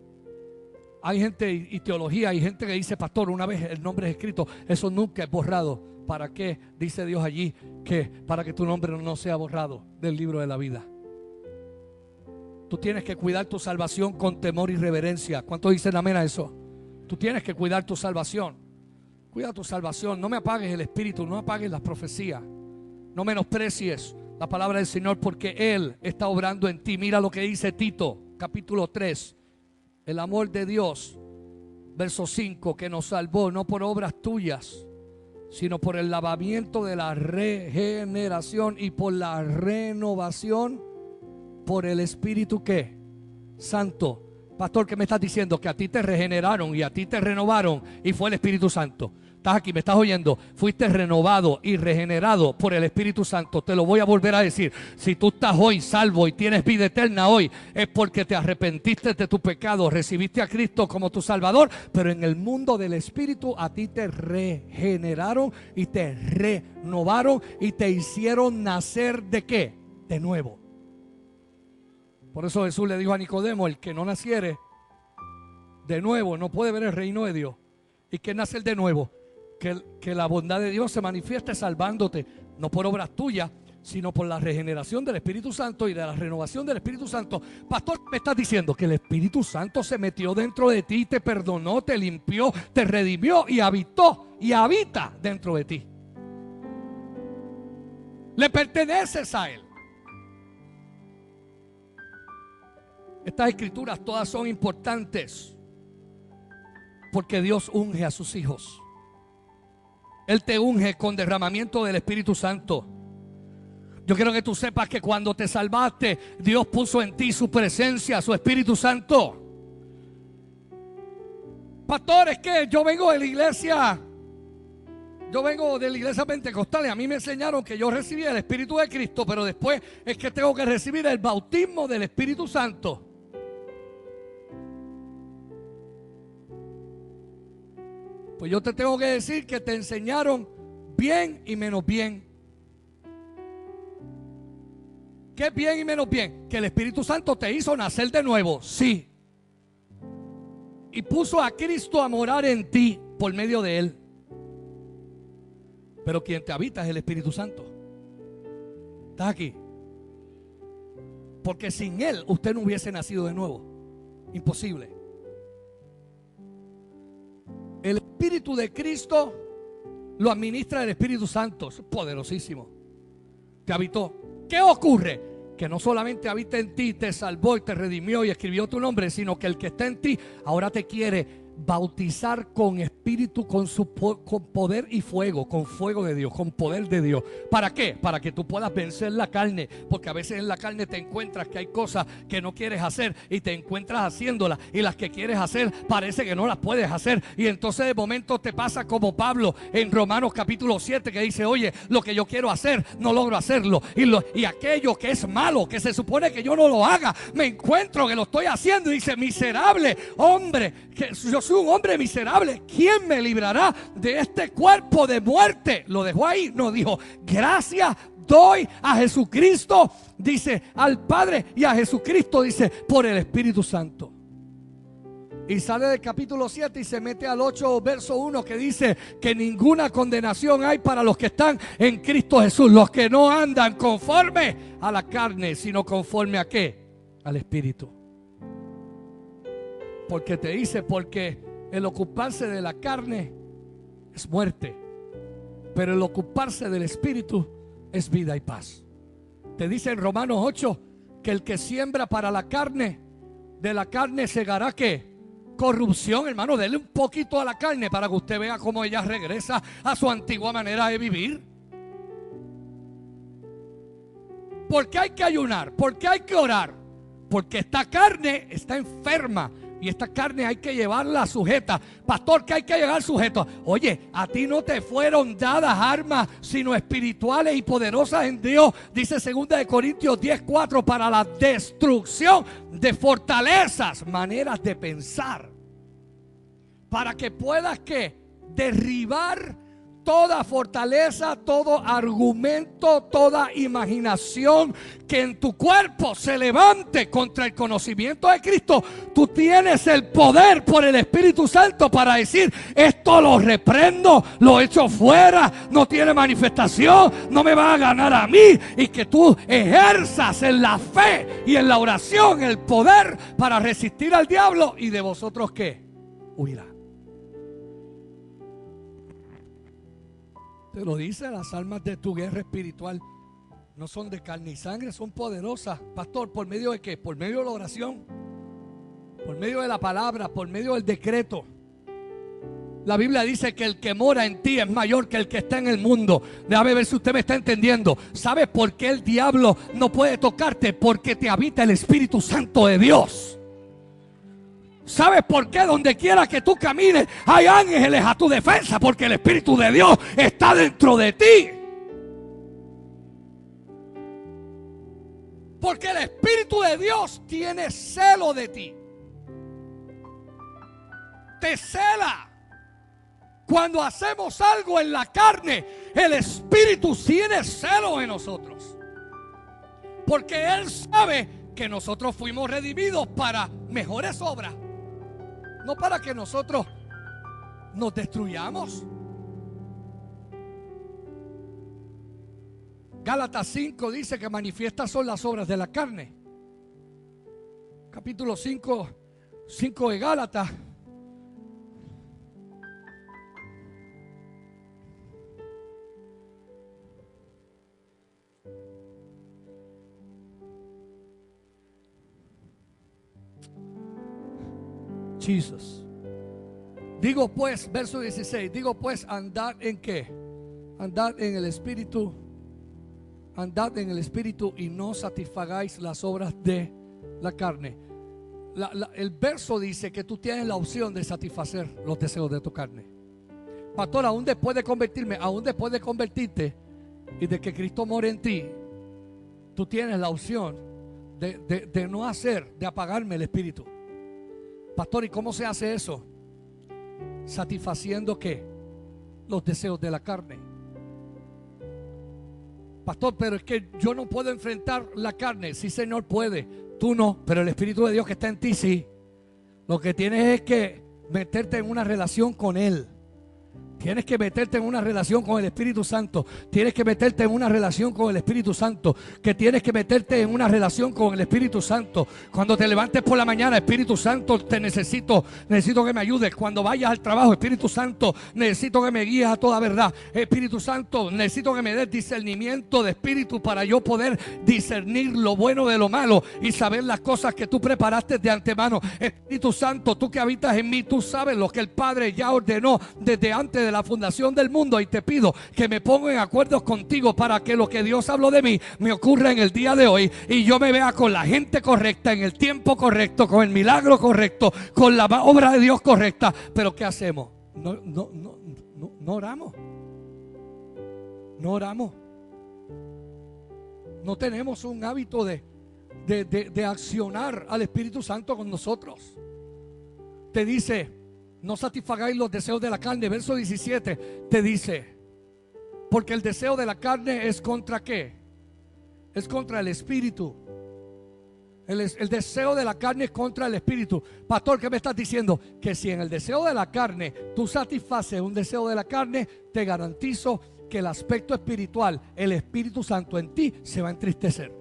S1: Hay gente y teología, hay gente que dice: pastor, una vez el nombre es escrito, eso nunca es borrado. ¿Para qué? Dice Dios allí que para que tu nombre no sea borrado del libro de la vida. Tú tienes que cuidar tu salvación con temor y reverencia. ¿Cuántos dicen amén a eso? Tú tienes que cuidar tu salvación. Cuida tu salvación. No me apagues el espíritu, no apagues las profecías. No menosprecies la palabra del Señor, porque Él está obrando en ti. Mira lo que dice Tito, capítulo 3. El amor de Dios, verso 5, que nos salvó no por obras tuyas, sino por el lavamiento de la regeneración y por la renovación por el Espíritu ¿qué? Santo. Pastor, ¿qué me estás diciendo? Que a ti te regeneraron y a ti te renovaron y fue el Espíritu Santo. Estás aquí, me estás oyendo. Fuiste renovado y regenerado por el Espíritu Santo. Te lo voy a volver a decir. Si tú estás hoy salvo y tienes vida eterna hoy, es porque te arrepentiste de tu pecado, recibiste a Cristo como tu Salvador, pero en el mundo del Espíritu a ti te regeneraron y te renovaron y te hicieron nacer ¿de qué? De nuevo. Por eso Jesús le dijo a Nicodemo: el que no naciere de nuevo no puede ver el reino de Dios. ¿Y qué es nacer de nuevo? Que la bondad de Dios se manifieste salvándote, no por obras tuyas, sino por la regeneración del Espíritu Santo y de la renovación del Espíritu Santo. Pastor, me estás diciendo que el Espíritu Santo se metió dentro de ti, te perdonó, te limpió, te redimió y habitó y habita dentro de ti. Le perteneces a Él. Estas escrituras todas son importantes porque Dios unge a sus hijos. Él te unge con derramamiento del Espíritu Santo. Yo quiero que tú sepas que cuando te salvaste, Dios puso en ti su presencia, su Espíritu Santo. Pastor, es que yo vengo de la iglesia pentecostal y a mí me enseñaron que yo recibí el Espíritu de Cristo, pero después es que tengo que recibir el bautismo del Espíritu Santo. Pues yo te tengo que decir que te enseñaron bien y menos bien. ¿Qué es bien y menos bien? Que el Espíritu Santo te hizo nacer de nuevo, sí. Y puso a Cristo a morar en ti por medio de Él. Pero quien te habita es el Espíritu Santo. ¿Estás aquí? Porque sin Él usted no hubiese nacido de nuevo. Imposible. El Espíritu de Cristo lo administra el Espíritu Santo. Es poderosísimo. Te habitó. ¿Qué ocurre? Que no solamente habita en ti, te salvó y te redimió y escribió tu nombre, sino que el que está en ti ahora te quiere bautizar con espíritu, con poder y fuego, con fuego de Dios, con poder de Dios. ¿Para qué? Para que tú puedas vencer la carne, porque a veces en la carne te encuentras que hay cosas que no quieres hacer y te encuentras haciéndolas, y las que quieres hacer parece que no las puedes hacer, y entonces de momento te pasa como Pablo en Romanos capítulo 7, que dice: oye, lo que yo quiero hacer no logro hacerlo, y aquello que es malo, que se supone que yo no lo haga, me encuentro que lo estoy haciendo, y dice: miserable hombre, que yo soy un hombre miserable, ¿quién me librará de este cuerpo de muerte? Lo dejó ahí, no dijo: gracias doy a Jesucristo, dice, al Padre, y a Jesucristo, dice, por el Espíritu Santo. Y sale del capítulo 7 y se mete al 8 verso 1, que dice que ninguna condenación hay para los que están en Cristo Jesús, los que no andan conforme a la carne, sino conforme a ¿qué? Al Espíritu. Porque te dice, porque el ocuparse de la carne es muerte, pero el ocuparse del Espíritu es vida y paz. Te dice en Romanos 8 que el que siembra para la carne, de la carne segará ¿qué? Corrupción. Hermano, dele un poquito a la carne para que usted vea cómo ella regresa a su antigua manera de vivir. ¿Por qué hay que ayunar? ¿Por qué hay que orar? Porque esta carne está enferma. Y esta carne hay que llevarla sujeta. Pastor, ¿qué hay que llevar sujeto? Oye, a ti no te fueron dadas armas, sino espirituales y poderosas en Dios. Dice 2 Corintios 10:4, para la destrucción de fortalezas, maneras de pensar. Para que puedas ¿qué? Derribar toda fortaleza, todo argumento, toda imaginación que en tu cuerpo se levante contra el conocimiento de Cristo. Tú tienes el poder por el Espíritu Santo para decir: esto lo reprendo, lo echo fuera, no tiene manifestación, no me va a ganar a mí. Y que tú ejerzas en la fe y en la oración el poder para resistir al diablo, y de vosotros ¿qué? Huirá. Te lo dice: las armas de tu guerra espiritual no son de carne y sangre, son poderosas. Pastor, ¿por medio de qué? Por medio de la oración, por medio de la palabra, por medio del decreto. La Biblia dice que el que mora en ti es mayor que el que está en el mundo. Déjame ver si usted me está entendiendo. ¿Sabes por qué el diablo no puede tocarte? Porque te habita el Espíritu Santo de Dios. ¿Sabes por qué? Donde quiera que tú camines hay ángeles a tu defensa, porque el Espíritu de Dios está dentro de ti. Porque el Espíritu de Dios tiene celo de ti. Te cela. Cuando hacemos algo en la carne, el Espíritu tiene celo en nosotros. Porque Él sabe que nosotros fuimos redimidos para mejores obras. No para que nosotros nos destruyamos. Gálatas 5 dice que manifiestas son las obras de la carne. Capítulo 5 de Gálatas. Jesus. Digo pues, verso 16, digo pues, andad en qué? Andad en el Espíritu. Andad en el Espíritu y no satisfagáis las obras de la carne. El verso dice que tú tienes la opción de satisfacer los deseos de tu carne. Pastor, aún después de convertirme, aún después de convertirte y de que Cristo more en ti, tú tienes la opción de no hacer, de apagarme el Espíritu. Pastor, ¿y cómo se hace eso? Satisfaciendo ¿qué? Los deseos de la carne. Pastor, pero es que yo no puedo enfrentar la carne. Sí, Señor, puede. Tú no, pero el Espíritu de Dios que está en ti sí. Lo que tienes es que meterte en una relación con Él. Tienes que meterte en una relación con el Espíritu Santo. Tienes que meterte en una relación con el Espíritu Santo. Que tienes que meterte en una relación con el Espíritu Santo. Cuando te levantes por la mañana, Espíritu Santo, te necesito que me ayudes. Cuando vayas al trabajo, Espíritu Santo, necesito que me guíes a toda verdad. Espíritu Santo, necesito que me des discernimiento de espíritu para yo poder discernir lo bueno de lo malo y saber las cosas que tú preparaste de antemano. Espíritu Santo, tú que habitas en mí, tú sabes lo que el Padre ya ordenó desde antes de la fundación del mundo, y te pido que me ponga en acuerdos contigo para que lo que Dios habló de mí me ocurra en el día de hoy y yo me vea con la gente correcta, en el tiempo correcto, con el milagro correcto, con la obra de Dios correcta. Pero ¿qué hacemos? No oramos. No oramos. No tenemos un hábito de accionar al Espíritu Santo con nosotros. Te dice: no satisfagáis los deseos de la carne. Verso 17 te dice: porque el deseo de la carne es contra ¿qué? Es contra el Espíritu. El deseo de la carne es contra el Espíritu. Pastor, ¿qué me estás diciendo? Que si en el deseo de la carne tú satisfaces un deseo de la carne, te garantizo que el aspecto espiritual, el Espíritu Santo en ti, se va a entristecer.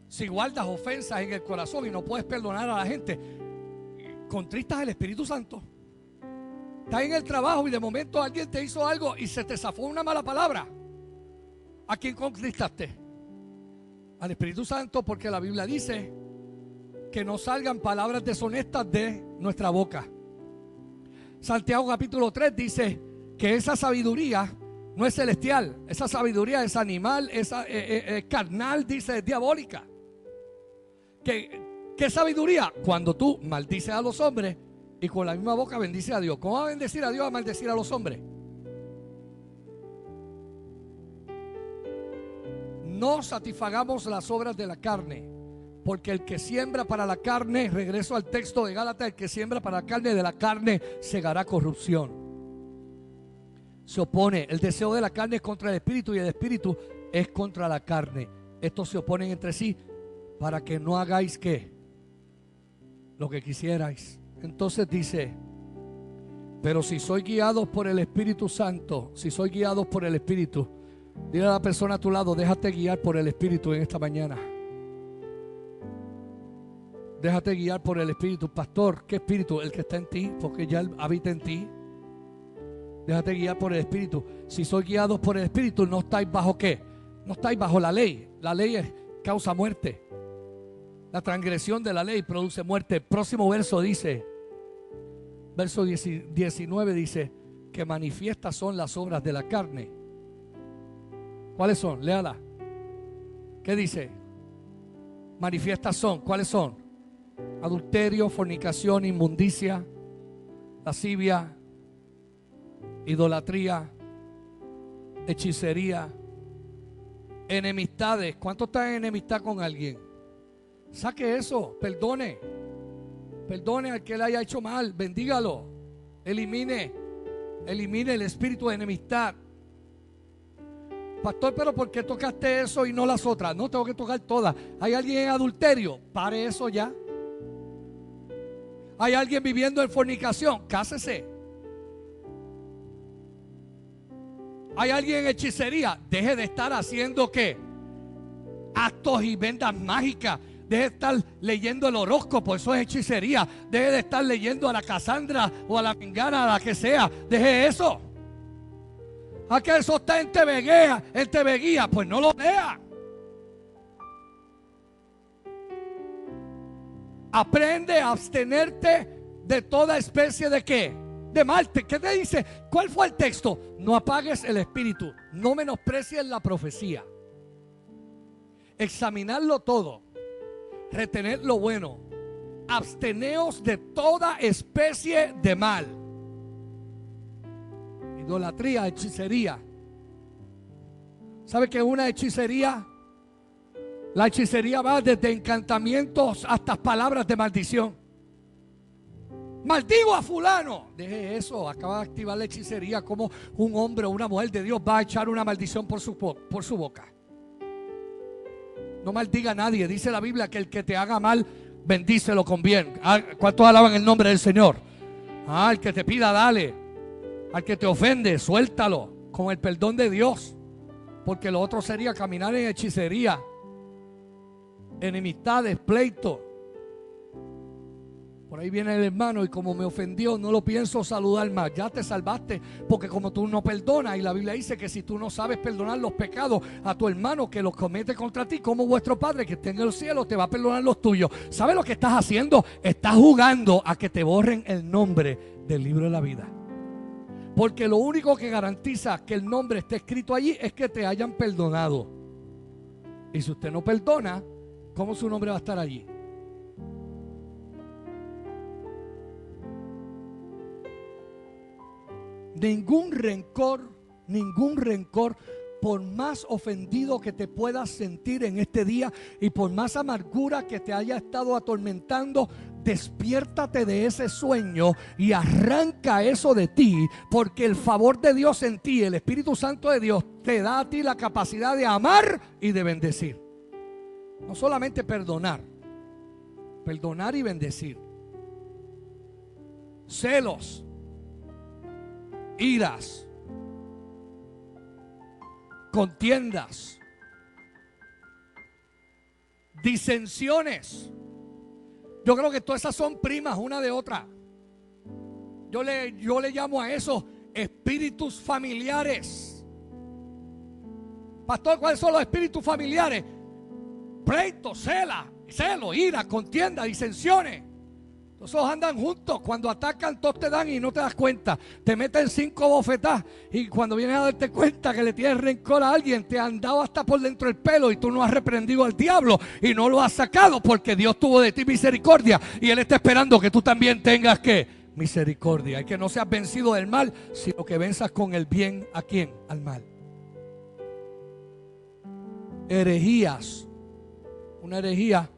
S1: Si guardas ofensas en el corazón y no puedes perdonar a la gente, contristas al Espíritu Santo. Estás en el trabajo y de momento alguien te hizo algo y se te zafó una mala palabra. ¿A quién contristaste? Al Espíritu Santo, porque la Biblia dice que no salgan palabras deshonestas de nuestra boca. Santiago capítulo 3 dice que esa sabiduría no es celestial, esa sabiduría es animal, es carnal, dice, es diabólica. ¿Qué sabiduría? Cuando tú maldices a los hombres y con la misma boca bendices a Dios. ¿Cómo va a bendecir a Dios a maldecir a los hombres? No satisfagamos las obras de la carne, porque el que siembra para la carne, regreso al texto de Gálatas, el que siembra para la carne, de la carne segará corrupción. Se opone, el deseo de la carne es contra el espíritu y el espíritu es contra la carne. Estos se oponen entre sí para que no hagáis ¿qué? Lo que quisierais. Entonces dice: pero si sois guiados por el Espíritu Santo, si sois guiados por el Espíritu, dile a la persona a tu lado: déjate guiar por el Espíritu en esta mañana. Déjate guiar por el Espíritu. Pastor, ¿qué Espíritu? El que está en ti, porque ya Él habita en ti. Déjate guiar por el Espíritu. Si sois guiados por el Espíritu, no estáis bajo ¿qué? No estáis bajo la ley. La ley causa muerte. La transgresión de la ley produce muerte. El próximo verso dice, verso 19 dice, que manifiestas son las obras de la carne. ¿Cuáles son? Léala. ¿Qué dice? Manifiestas son. ¿Cuáles son? Adulterio, fornicación, inmundicia, lascivia, idolatría, hechicería, enemistades. ¿Cuánto está en enemistad con alguien? Saque eso, perdone al que le haya hecho mal, bendígalo, elimine el espíritu de enemistad. Pastor, pero ¿por qué tocaste eso y no las otras? No, tengo que tocar todas. ¿Hay alguien en adulterio? Pare eso ya. ¿Hay alguien viviendo en fornicación? Cásese. ¿Hay alguien en hechicería? Deje de estar haciendo ¿qué? Actos y vendas mágicas. Deje de estar leyendo el horóscopo, eso es hechicería. Deje de estar leyendo a la Casandra o a la Mingana, a la que sea. Deje eso. ¿A que eso está en TV Guía? Pues no lo lea. Aprende a abstenerte de toda especie de ¿qué? De mal. ¿Qué te dice? ¿Cuál fue el texto? No apagues el espíritu, no menosprecies la profecía. Examinarlo todo, retener lo bueno, absteneos de toda especie de mal. Idolatría, hechicería. ¿Sabe qué es una hechicería? La hechicería va desde encantamientos hasta palabras de maldición. Maldigo a fulano. Deje eso, acaba de activar la hechicería. Como un hombre o una mujer de Dios va a echar una maldición por su boca. No maldiga a nadie. Dice la Biblia que el que te haga mal, bendícelo con bien. ¿Cuántos alaban el nombre del Señor? El que te pida, dale. Al que te ofende, suéltalo con el perdón de Dios. Porque lo otro sería caminar en hechicería, enemistades, pleito. Por ahí viene el hermano y como me ofendió, no lo pienso saludar más. Ya te salvaste, porque como tú no perdonas, y la Biblia dice que si tú no sabes perdonar los pecados a tu hermano que los comete contra ti, como vuestro Padre que está en el cielo te va a perdonar los tuyos. ¿Sabes lo que estás haciendo? Estás jugando a que te borren el nombre del libro de la vida. Porque lo único que garantiza que el nombre esté escrito allí es que te hayan perdonado. Y si usted no perdona, ¿cómo su nombre va a estar allí? Ningún rencor, por más ofendido que te puedas sentir en este día y por más amargura que te haya estado atormentando, despiértate de ese sueño y arranca eso de ti, porque el favor de Dios en ti, el Espíritu Santo de Dios, te da a ti la capacidad de amar y de bendecir. No solamente perdonar y bendecir. Celos, iras, contiendas, disensiones. Yo creo que todas esas son primas una de otra. Yo le llamo a eso espíritus familiares. Pastor, ¿cuáles son los espíritus familiares? Pleito, celo, ira, contienda, disensiones. Esos andan juntos. Cuando atacan, todos te dan y no te das cuenta. Te meten 5 bofetadas y cuando vienes a darte cuenta que le tienes rencor a alguien, te han dado hasta por dentro el pelo y tú no has reprendido al diablo y no lo has sacado, porque Dios tuvo de ti misericordia y Él está esperando que tú también tengas ¿qué? Misericordia. Y que no seas vencido del mal, sino que venzas con el bien. ¿A quién? Al mal. Herejías. Una herejía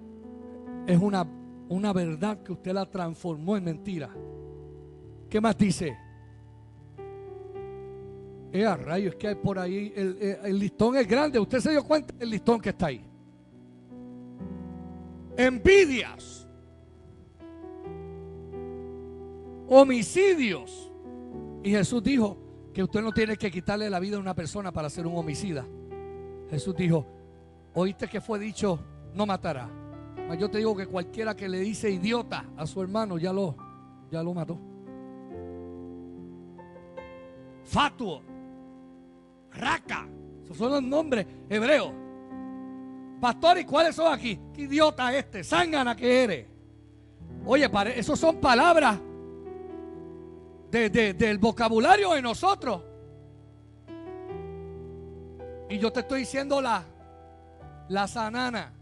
S1: es una verdad que usted la transformó en mentira. ¿Qué más dice? A rayos, es que hay por ahí el listón es grande. Usted se dio cuenta del listón que está ahí. Envidias, homicidios. Y Jesús dijo que usted no tiene que quitarle la vida a una persona para ser un homicida. Jesús dijo: oíste que fue dicho, no matará. Mas yo te digo que cualquiera que le dice idiota a su hermano ya lo mató. Fatuo, Raca, esos son los nombres hebreos. Pastor, ¿y cuáles son aquí? ¿Qué idiota zángana que eres? Oye, esos son palabras del vocabulario de nosotros. Y yo te estoy diciendo la sanana,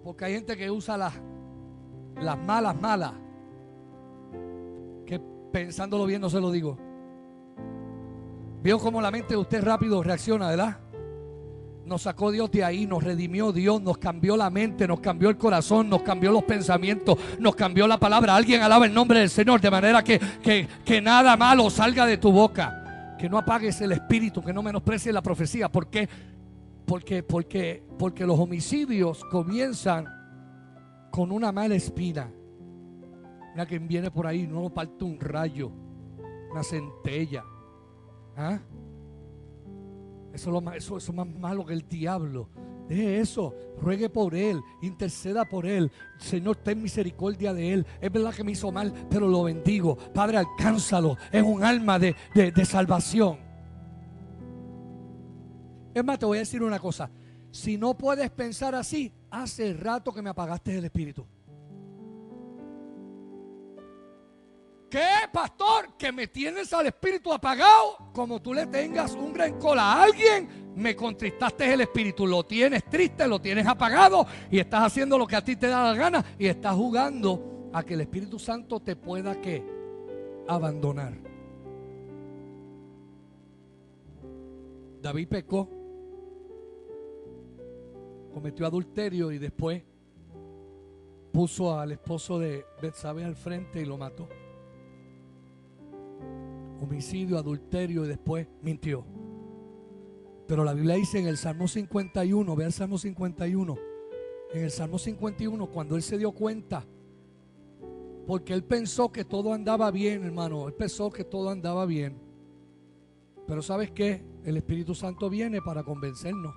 S1: porque hay gente que usa las malas, que pensándolo bien no se lo digo. Veo cómo la mente de usted rápido reacciona, ¿verdad? Nos sacó Dios de ahí, nos redimió Dios, nos cambió la mente, nos cambió el corazón, nos cambió los pensamientos, nos cambió la palabra. Alguien alaba el nombre del Señor, de manera que nada malo salga de tu boca. Que no apagues el espíritu, que no menosprecies la profecía. ¿Por qué? Porque los homicidios comienzan con una mala espina. Una que viene por ahí, no parte un rayo, una centella. ¿Ah? Eso es más malo que el diablo. Deje eso, ruegue por él, interceda por él. Señor, ten misericordia de él. Es verdad que me hizo mal, pero lo bendigo. Padre, alcánzalo. Es un alma de salvación. Es más, te voy a decir una cosa. Si no puedes pensar así, hace rato que me apagaste el espíritu. ¿Qué, pastor? ¿Que me tienes al espíritu apagado? Como tú le tengas un rencor a alguien, me contristaste el espíritu. Lo tienes triste, lo tienes apagado y estás haciendo lo que a ti te da la gana y estás jugando a que el Espíritu Santo te pueda, ¿qué? Abandonar. David pecó, cometió adulterio y después puso al esposo de Betsabé al frente y lo mató. Homicidio, adulterio y después mintió. Pero la Biblia dice en el Salmo 51, vea el Salmo 51. En el Salmo 51, cuando él se dio cuenta, porque él pensó que todo andaba bien, hermano, él pensó que todo andaba bien. Pero ¿sabes qué? El Espíritu Santo viene para convencernos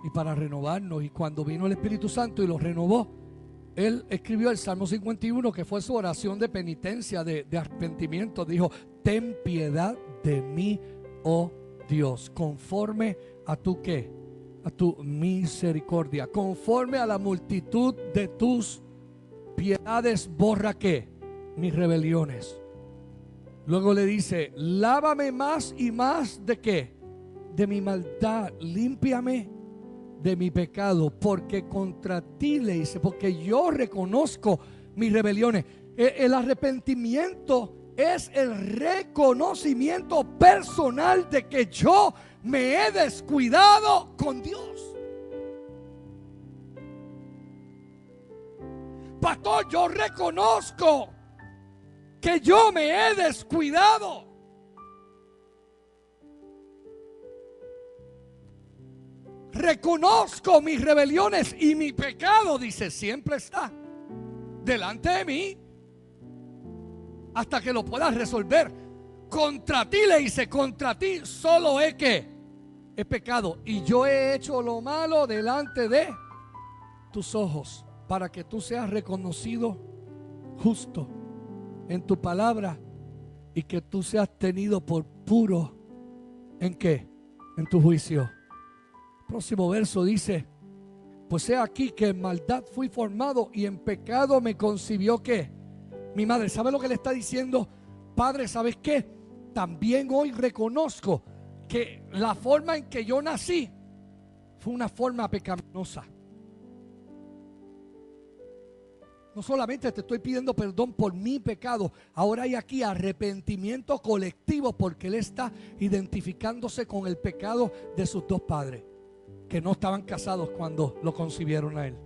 S1: y para renovarnos. Y cuando vino el Espíritu Santo y lo renovó, él escribió el Salmo 51, que fue su oración de penitencia, de arrepentimiento. Dijo: ten piedad de mí, oh Dios, conforme a tu ¿qué? A tu misericordia, conforme a la multitud de tus piedades, borra ¿qué? Mis rebeliones. Luego le dice: lávame más y más de ¿qué? De mi maldad, límpiame de mi pecado, porque contra ti le hice, porque yo reconozco mis rebeliones. El arrepentimiento es el reconocimiento personal de que yo me he descuidado con Dios. Pastor, yo reconozco que yo me he descuidado. Reconozco mis rebeliones y mi pecado, dice, siempre está delante de mí hasta que lo puedas resolver. Contra ti le hice, contra ti solo he pecado y yo he hecho lo malo delante de tus ojos, para que tú seas reconocido justo en tu palabra y que tú seas tenido por puro ¿en qué? En tu juicio. Próximo verso dice: pues he aquí que en maldad fui formado y en pecado me concibió ¿qué? Mi madre. ¿Sabe lo que le está diciendo? Padre, ¿sabes qué? También hoy reconozco que la forma en que yo nací fue una forma pecaminosa. No solamente te estoy pidiendo perdón por mi pecado, ahora hay aquí arrepentimiento colectivo, porque él está identificándose con el pecado de sus dos padres, que no estaban casados cuando lo concibieron a él.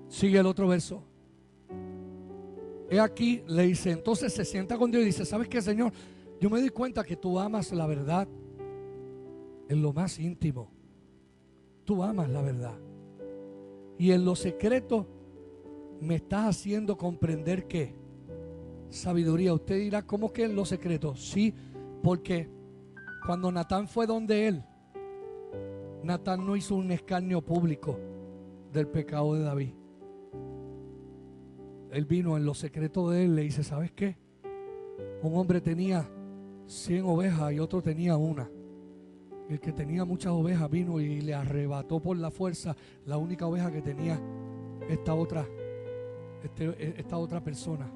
S1: Sigue el otro verso. He aquí, le dice, entonces se sienta con Dios y dice: ¿sabes qué, Señor? Yo me doy cuenta que tú amas la verdad en lo más íntimo. Tú amas la verdad. Y en lo secreto me estás haciendo comprender que sabiduría. Usted dirá: ¿cómo que en lo secreto? Sí, porque cuando Natán fue donde él Natán no hizo un escarnio público del pecado de David. Él vino en lo secreto de él, le dice, ¿sabes qué? Un hombre tenía 100 ovejas y otro tenía una. El que tenía muchas ovejas vino y le arrebató por la fuerza la única oveja que tenía esta otra persona.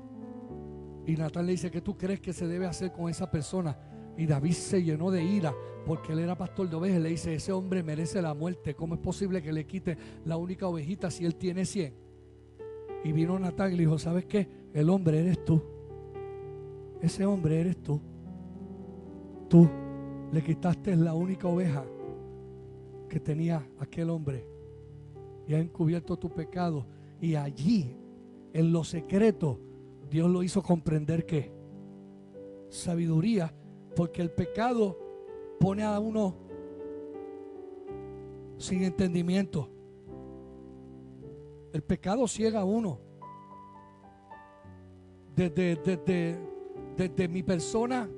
S1: Y Natán le dice, ¿qué tú crees que se debe hacer con esa persona? Y David se llenó de ira porque él era pastor de ovejas. Le dice, ese hombre merece la muerte. ¿Cómo es posible que le quite la única ovejita si él tiene 100? Y vino Natán y le dijo, ¿sabes qué? El hombre eres tú. Ese hombre eres tú. Tú le quitaste la única oveja que tenía aquel hombre y ha encubierto tu pecado. Y allí, en lo secreto, Dios lo hizo comprender que sabiduría, porque el pecado pone a uno sin entendimiento. El pecado ciega a uno. Desde mi persona,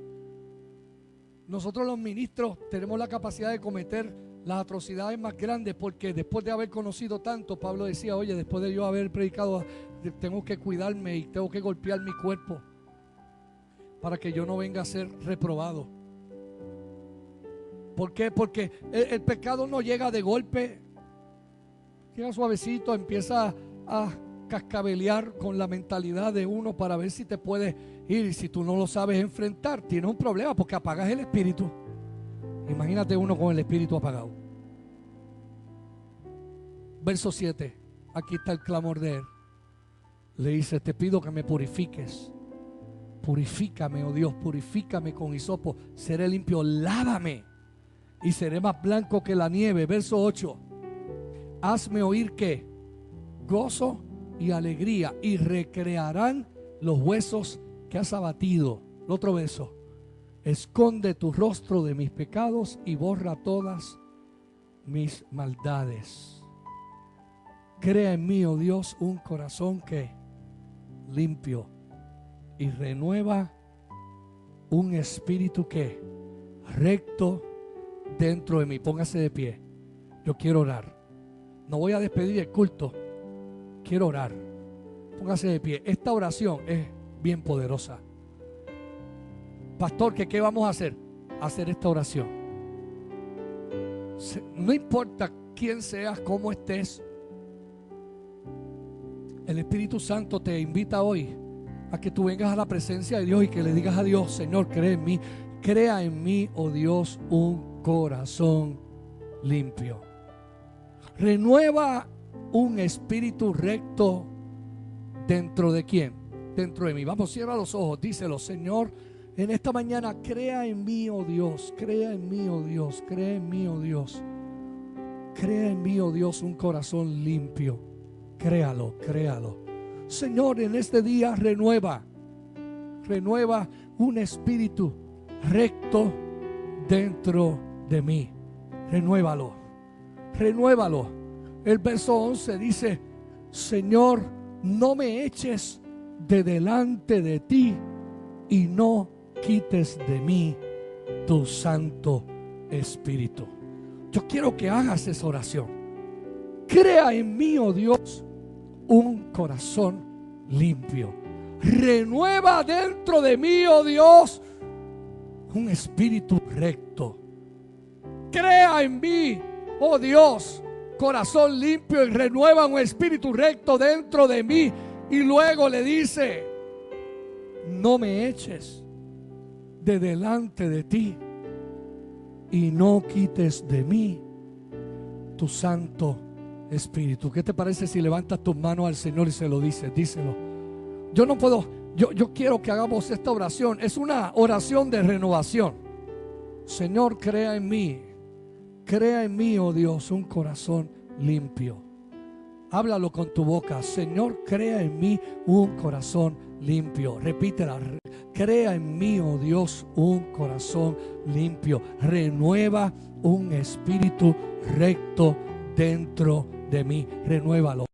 S1: nosotros los ministros tenemos la capacidad de cometer las atrocidades más grandes, porque después de haber conocido tanto, Pablo decía, oye, después de yo haber predicado, tengo que cuidarme y tengo que golpear mi cuerpo para que yo no venga a ser reprobado. ¿Por qué? Porque el pecado no llega de golpe, llega suavecito, empieza a cascabelear con la mentalidad de uno para ver si te puedes ir. Y si tú no lo sabes enfrentar, tienes un problema porque apagas el espíritu. Imagínate uno con el espíritu apagado. Verso 7, aquí está el clamor de él. Le dice, te pido que me purifiques. Purifícame, oh Dios, purifícame con hisopo, seré limpio, lávame y seré más blanco que la nieve. Verso 8, hazme oír que gozo y alegría, y recrearán los huesos que has abatido. El otro verso, esconde tu rostro de mis pecados y borra todas mis maldades. Crea en mí, oh Dios, un corazón que limpio, y renueva un espíritu que recto dentro de mí. Póngase de pie. Yo quiero orar. No voy a despedir el culto. Quiero orar. Póngase de pie. Esta oración es bien poderosa. Pastor, ¿qué vamos a hacer? Hacer esta oración. No importa quién seas, cómo estés, el Espíritu Santo te invita hoy a que tú vengas a la presencia de Dios y que le digas a Dios, Señor, crea en mí, oh Dios, un corazón limpio. Renueva un espíritu recto dentro de ¿quién? Dentro de mí. Vamos, cierra los ojos, díselo, Señor, en esta mañana, crea en mí, oh Dios, crea en mí, oh Dios, crea en mí, oh Dios. Crea en mí, oh Dios, un corazón limpio. Créalo, créalo. Señor, en este día renueva un espíritu recto dentro de mí. Renuévalo. El verso 11 dice, Señor, no me eches de delante de ti y no quites de mí tu Santo Espíritu. Yo quiero que hagas esa oración. Crea en mí, oh Dios, un corazón limpio. Renueva dentro de mí, oh Dios, un espíritu recto. Crea en mí, oh Dios, corazón limpio, y renueva un espíritu recto dentro de mí. Y luego le dice, no me eches de delante de ti y no quites de mí tu Santo Espíritu. ¿Qué te parece si levantas tus manos al Señor y se lo dices? Díselo. Yo no puedo, yo quiero que hagamos esta oración. Es una oración de renovación. Señor, crea en mí, oh Dios, un corazón limpio. Háblalo con tu boca. Señor, crea en mí un corazón limpio. Repítela. Crea en mí, oh Dios, un corazón limpio. Renueva un espíritu recto dentro de mí. Renuévalo.